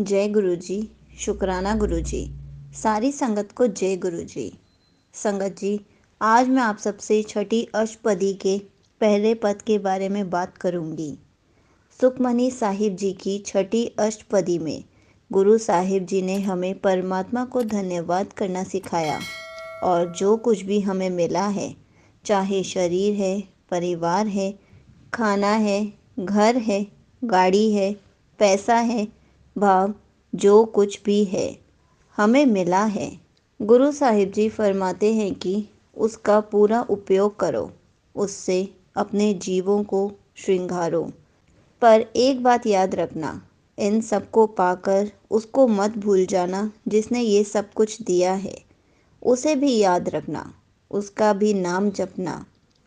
जय गुरु जी। शुक्राना गुरु जी। सारी संगत को जय गुरु जी। संगत जी, आज मैं आप सबसे छठी अष्टपदी के पहले पद के बारे में बात करूंगी। सुखमनी साहिब जी की छठी अष्टपदी में गुरु साहिब जी ने हमें परमात्मा को धन्यवाद करना सिखाया और जो कुछ भी हमें मिला है, चाहे शरीर है, परिवार है, खाना है, घर है, गाड़ी है, पैसा है, भाव, जो कुछ भी है हमें मिला है, गुरु साहिब जी फरमाते हैं कि उसका पूरा उपयोग करो, उससे अपने जीवों को श्रृंगारो। पर एक बात याद रखना, इन सबको पाकर उसको मत भूल जाना जिसने ये सब कुछ दिया है। उसे भी याद रखना, उसका भी नाम जपना।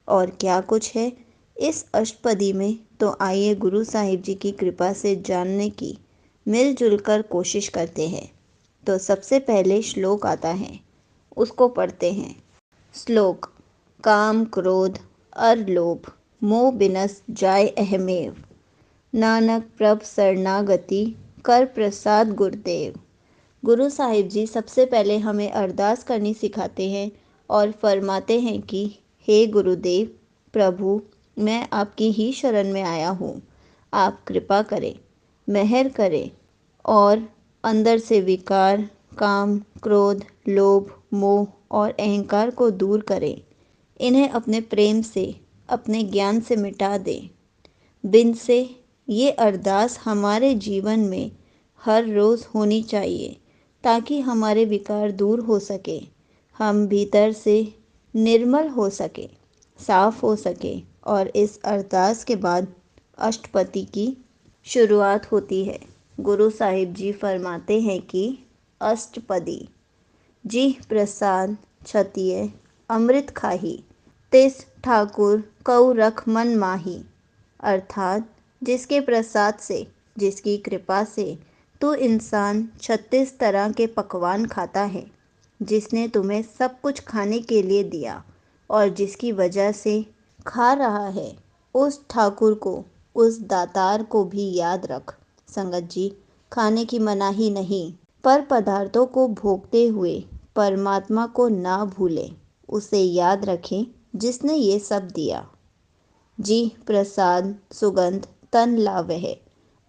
और क्या कुछ है इस अष्टपदी में, तो आइए गुरु साहिब जी की कृपा से जानने की मिलजुल कर कोशिश करते हैं। तो सबसे पहले श्लोक आता है, उसको पढ़ते हैं। श्लोक। काम क्रोध अर लोभ मोह बिनस जाय अहमेव, नानक प्रभ शरणागति कर प्रसाद गुरुदेव। गुरु साहिब जी सबसे पहले हमें अरदास करनी सिखाते हैं और फरमाते हैं कि हे गुरुदेव प्रभु, मैं आपकी ही शरण में आया हूँ। आप कृपा करें, मेहर करें और अंदर से विकार, काम, क्रोध, लोभ, मोह और अहंकार को दूर करें। इन्हें अपने प्रेम से, अपने ज्ञान से मिटा दें। बिन से ये अरदास हमारे जीवन में हर रोज़ होनी चाहिए ताकि हमारे विकार दूर हो सके, हम भीतर से निर्मल हो सके, साफ हो सके। और इस अरदास के बाद अष्टपदी की शुरुआत होती है। गुरु साहिब जी फरमाते हैं कि अष्टपदी। जी प्रसाद छतिय अमृत खाही, तिस ठाकुर कऊ रख मन माही। अर्थात जिसके प्रसाद से, जिसकी कृपा से तू इंसान 36 तरह के पकवान खाता है, जिसने तुम्हें सब कुछ खाने के लिए दिया और जिसकी वजह से खा रहा है, उस ठाकुर को, उस दातार को भी याद रख। संगत जी, खाने की मनाही नहीं, पर पदार्थों को भोगते हुए परमात्मा को ना भूलें, उसे याद रखें जिसने ये सब दिया। जी प्रसाद सुगंध तन लावह,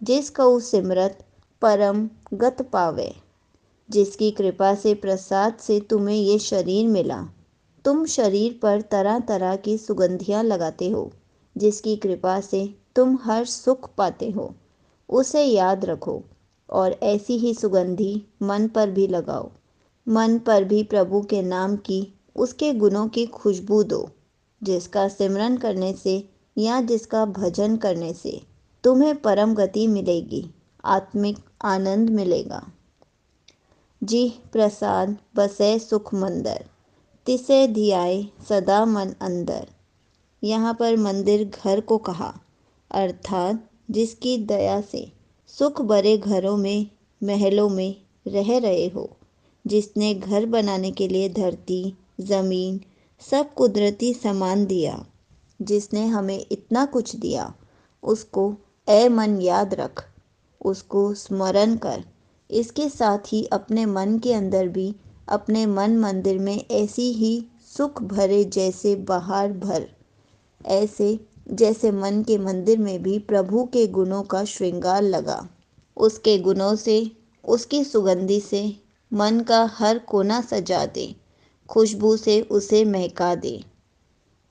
जिस कऊ सिमरत परम गत पावे। जिसकी कृपा से, प्रसाद से तुम्हें ये शरीर मिला, तुम शरीर पर तरह तरह की सुगंधियाँ लगाते हो, जिसकी कृपा से तुम हर सुख पाते हो, उसे याद रखो और ऐसी ही सुगंधी मन पर भी लगाओ। मन पर भी प्रभु के नाम की, उसके गुणों की खुशबू दो, जिसका सिमरन करने से या जिसका भजन करने से तुम्हें परम गति मिलेगी, आत्मिक आनंद मिलेगा। जी प्रसाद बसे सुख मंदर, तिसे धियाए सदा मन अंदर। यहाँ पर मंदिर घर को कहा, अर्थात जिसकी दया से सुख भरे घरों में, महलों में रह रहे हो, जिसने घर बनाने के लिए धरती, ज़मीन, सब कुदरती सामान दिया, जिसने हमें इतना कुछ दिया, उसको ए मन याद रख, उसको स्मरण कर। इसके साथ ही अपने मन के अंदर भी, अपने मन मंदिर में ऐसी ही सुख भरे जैसे बाहर भर, ऐसे जैसे मन के मंदिर में भी प्रभु के गुणों का श्रृंगार लगा। उसके गुणों से, उसकी सुगंधि से मन का हर कोना सजा दे, खुशबू से उसे महका दे।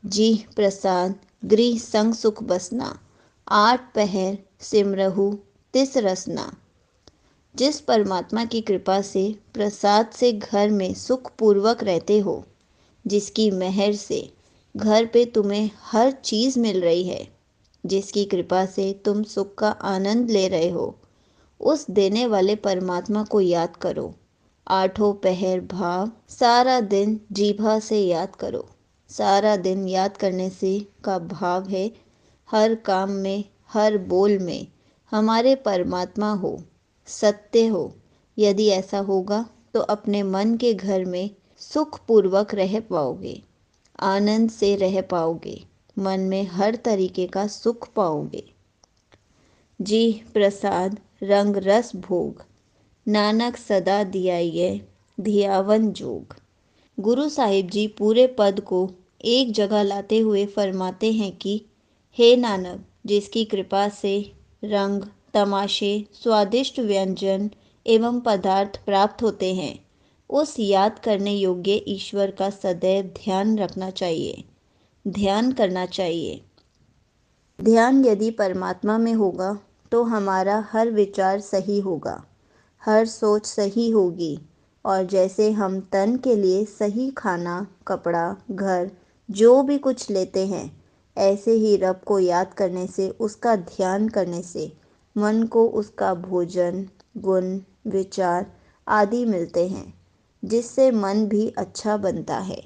जी प्रसाद गृह संग सुख बसना, 8 पहर सिमरहु तिस रसना। जिस परमात्मा की कृपा से, प्रसाद से घर में सुख पूर्वक रहते हो, जिसकी मेहर से घर पे तुम्हें हर चीज़ मिल रही है, जिसकी कृपा से तुम सुख का आनंद ले रहे हो, उस देने वाले परमात्मा को याद करो। 8 पहर भाव सारा दिन जीभा से याद करो। सारा दिन याद करने से का भाव है हर काम में, हर बोल में हमारे परमात्मा हो, सत्य हो। यदि ऐसा होगा तो अपने मन के घर में सुख पूर्वक रह पाओगे, आनंद से रह पाओगे, मन में हर तरीके का सुख पाओगे। जी प्रसाद रंग रस भोग, नानक सदा धियाइए धियावन जोग। गुरु साहिब जी पूरे पद को एक जगह लाते हुए फरमाते हैं कि हे नानक, जिसकी कृपा से रंग तमाशे स्वादिष्ट व्यंजन एवं पदार्थ प्राप्त होते हैं, उस याद करने योग्य ईश्वर का सदैव ध्यान रखना चाहिए, ध्यान करना चाहिए। ध्यान यदि परमात्मा में होगा तो हमारा हर विचार सही होगा, हर सोच सही होगी, और जैसे हम तन के लिए सही खाना, कपड़ा, घर जो भी कुछ लेते हैं, ऐसे ही रब को याद करने से, उसका ध्यान करने से मन को उसका भोजन, गुण, विचार आदि मिलते हैं, जिससे मन भी अच्छा बनता है।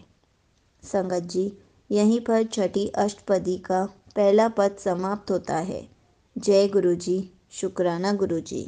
संगत जी, यहीं पर छठी अष्टपदी का पहला पद समाप्त होता है। जय गुरु जी। शुक्राना गुरु जी।